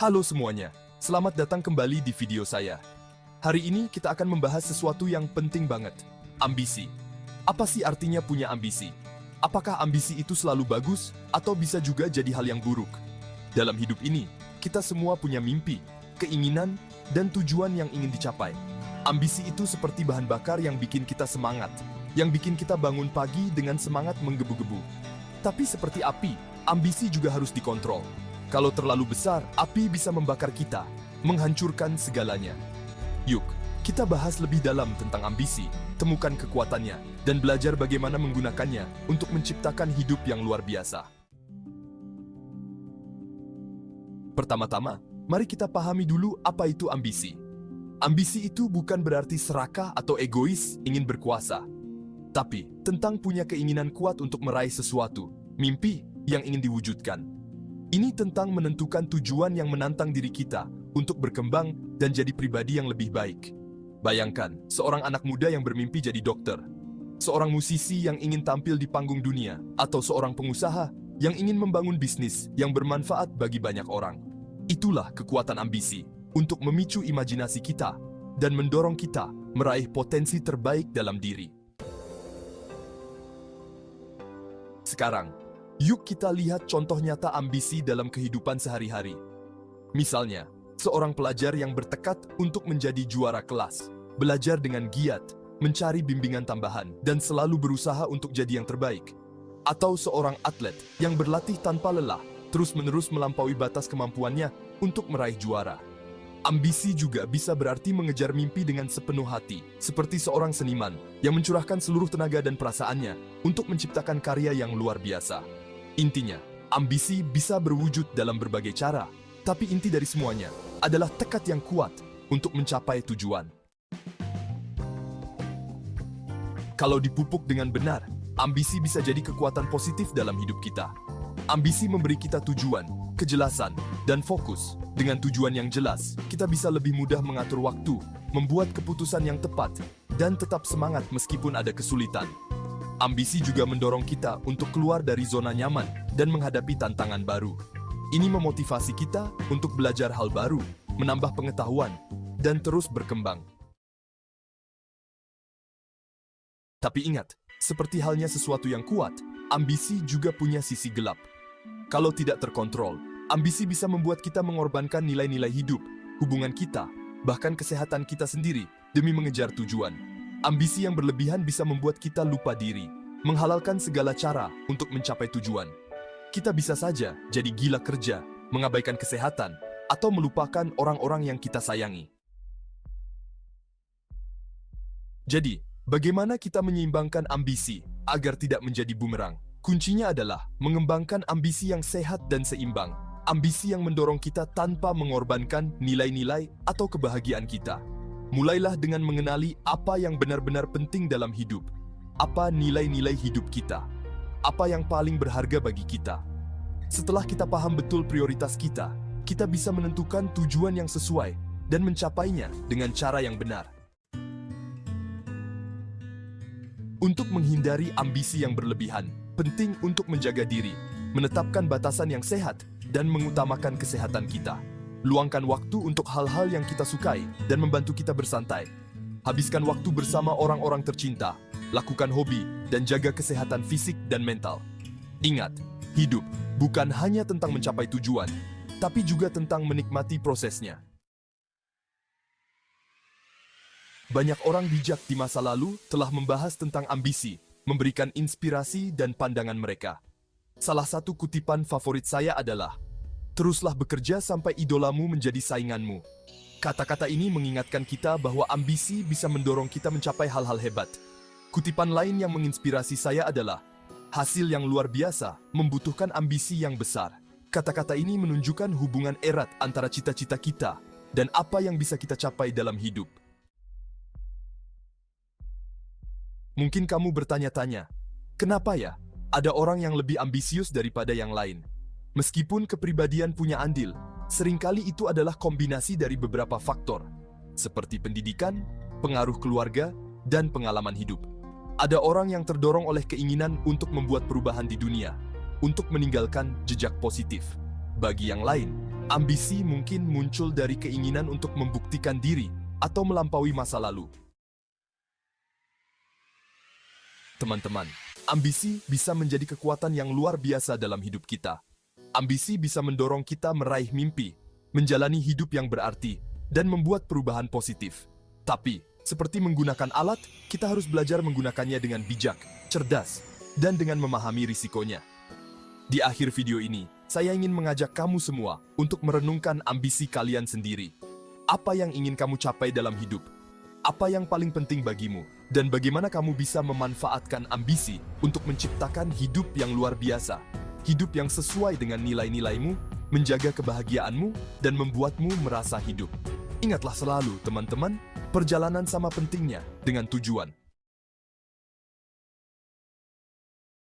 Halo semuanya, selamat datang kembali di video saya. Hari ini kita akan membahas sesuatu yang penting banget, ambisi. Apa sih artinya punya ambisi? Apakah ambisi itu selalu bagus, atau bisa juga jadi hal yang buruk? Dalam hidup ini, kita semua punya mimpi, keinginan, dan tujuan yang ingin dicapai. Ambisi itu seperti bahan bakar yang bikin kita semangat, yang bikin kita bangun pagi dengan semangat menggebu-gebu. Tapi seperti api, ambisi juga harus dikontrol. Kalau terlalu besar, api bisa membakar kita, menghancurkan segalanya. Yuk, kita bahas lebih dalam tentang ambisi, temukan kekuatannya, dan belajar bagaimana menggunakannya untuk menciptakan hidup yang luar biasa. Pertama-tama, mari kita pahami dulu apa itu ambisi. Ambisi itu bukan berarti serakah atau egois ingin berkuasa, tapi tentang punya keinginan kuat untuk meraih sesuatu, mimpi yang ingin diwujudkan. Ini tentang menentukan tujuan yang menantang diri kita untuk berkembang dan jadi pribadi yang lebih baik. Bayangkan, seorang anak muda yang bermimpi jadi dokter, seorang musisi yang ingin tampil di panggung dunia, atau seorang pengusaha yang ingin membangun bisnis yang bermanfaat bagi banyak orang. Itulah kekuatan ambisi, untuk memicu imajinasi kita dan mendorong kita meraih potensi terbaik dalam diri. Sekarang, yuk kita lihat contoh nyata ambisi dalam kehidupan sehari-hari. Misalnya, seorang pelajar yang bertekad untuk menjadi juara kelas, belajar dengan giat, mencari bimbingan tambahan, dan selalu berusaha untuk jadi yang terbaik. Atau seorang atlet yang berlatih tanpa lelah, terus-menerus melampaui batas kemampuannya untuk meraih juara. Ambisi juga bisa berarti mengejar mimpi dengan sepenuh hati, seperti seorang seniman yang mencurahkan seluruh tenaga dan perasaannya untuk menciptakan karya yang luar biasa. Intinya, ambisi bisa berwujud dalam berbagai cara, tapi inti dari semuanya adalah tekad yang kuat untuk mencapai tujuan. Kalau dipupuk dengan benar, ambisi bisa jadi kekuatan positif dalam hidup kita. Ambisi memberi kita tujuan, kejelasan, dan fokus. Dengan tujuan yang jelas, kita bisa lebih mudah mengatur waktu, membuat keputusan yang tepat, dan tetap semangat meskipun ada kesulitan. Ambisi juga mendorong kita untuk keluar dari zona nyaman dan menghadapi tantangan baru. Ini memotivasi kita untuk belajar hal baru, menambah pengetahuan, dan terus berkembang. Tapi ingat, seperti halnya sesuatu yang kuat, ambisi juga punya sisi gelap. Kalau tidak terkontrol, ambisi bisa membuat kita mengorbankan nilai-nilai hidup, hubungan kita, bahkan kesehatan kita sendiri demi mengejar tujuan. Ambisi yang berlebihan bisa membuat kita lupa diri, menghalalkan segala cara untuk mencapai tujuan. Kita bisa saja jadi gila kerja, mengabaikan kesehatan, atau melupakan orang-orang yang kita sayangi. Jadi, bagaimana kita menyeimbangkan ambisi agar tidak menjadi bumerang? Kuncinya adalah mengembangkan ambisi yang sehat dan seimbang. Ambisi yang mendorong kita tanpa mengorbankan nilai-nilai atau kebahagiaan kita. Mulailah dengan mengenali apa yang benar-benar penting dalam hidup. Apa nilai-nilai hidup kita? Apa yang paling berharga bagi kita? Setelah kita paham betul prioritas kita, kita bisa menentukan tujuan yang sesuai dan mencapainya dengan cara yang benar. Untuk menghindari ambisi yang berlebihan, penting untuk menjaga diri, menetapkan batasan yang sehat, dan mengutamakan kesehatan kita. Luangkan waktu untuk hal-hal yang kita sukai dan membantu kita bersantai. Habiskan waktu bersama orang-orang tercinta, lakukan hobi, dan jaga kesehatan fisik dan mental. Ingat, hidup bukan hanya tentang mencapai tujuan, tapi juga tentang menikmati prosesnya. Banyak orang bijak di masa lalu telah membahas tentang ambisi, memberikan inspirasi dan pandangan mereka. Salah satu kutipan favorit saya adalah, "Teruslah bekerja sampai idolamu menjadi sainganmu." Kata-kata ini mengingatkan kita bahwa ambisi bisa mendorong kita mencapai hal-hal hebat. Kutipan lain yang menginspirasi saya adalah, "Hasil yang luar biasa membutuhkan ambisi yang besar." Kata-kata ini menunjukkan hubungan erat antara cita-cita kita dan apa yang bisa kita capai dalam hidup. Mungkin kamu bertanya-tanya, kenapa ya ada orang yang lebih ambisius daripada yang lain? Meskipun kepribadian punya andil, seringkali itu adalah kombinasi dari beberapa faktor, seperti pendidikan, pengaruh keluarga, dan pengalaman hidup. Ada orang yang terdorong oleh keinginan untuk membuat perubahan di dunia, untuk meninggalkan jejak positif. Bagi yang lain, Ambisi mungkin muncul dari keinginan untuk membuktikan diri atau melampaui masa lalu. Teman-teman, ambisi bisa menjadi kekuatan yang luar biasa dalam hidup kita. Ambisi bisa mendorong kita meraih mimpi, menjalani hidup yang berarti, dan membuat perubahan positif. Tapi, seperti menggunakan alat, kita harus belajar menggunakannya dengan bijak, cerdas, dan dengan memahami risikonya. Di akhir video ini, saya ingin mengajak kamu semua untuk merenungkan ambisi kalian sendiri. Apa yang ingin kamu capai dalam hidup? Apa yang paling penting bagimu? Dan bagaimana kamu bisa memanfaatkan ambisi untuk menciptakan hidup yang luar biasa? Hidup yang sesuai dengan nilai-nilaimu, menjaga kebahagiaanmu, dan membuatmu merasa hidup. Ingatlah selalu, teman-teman, perjalanan sama pentingnya dengan tujuan.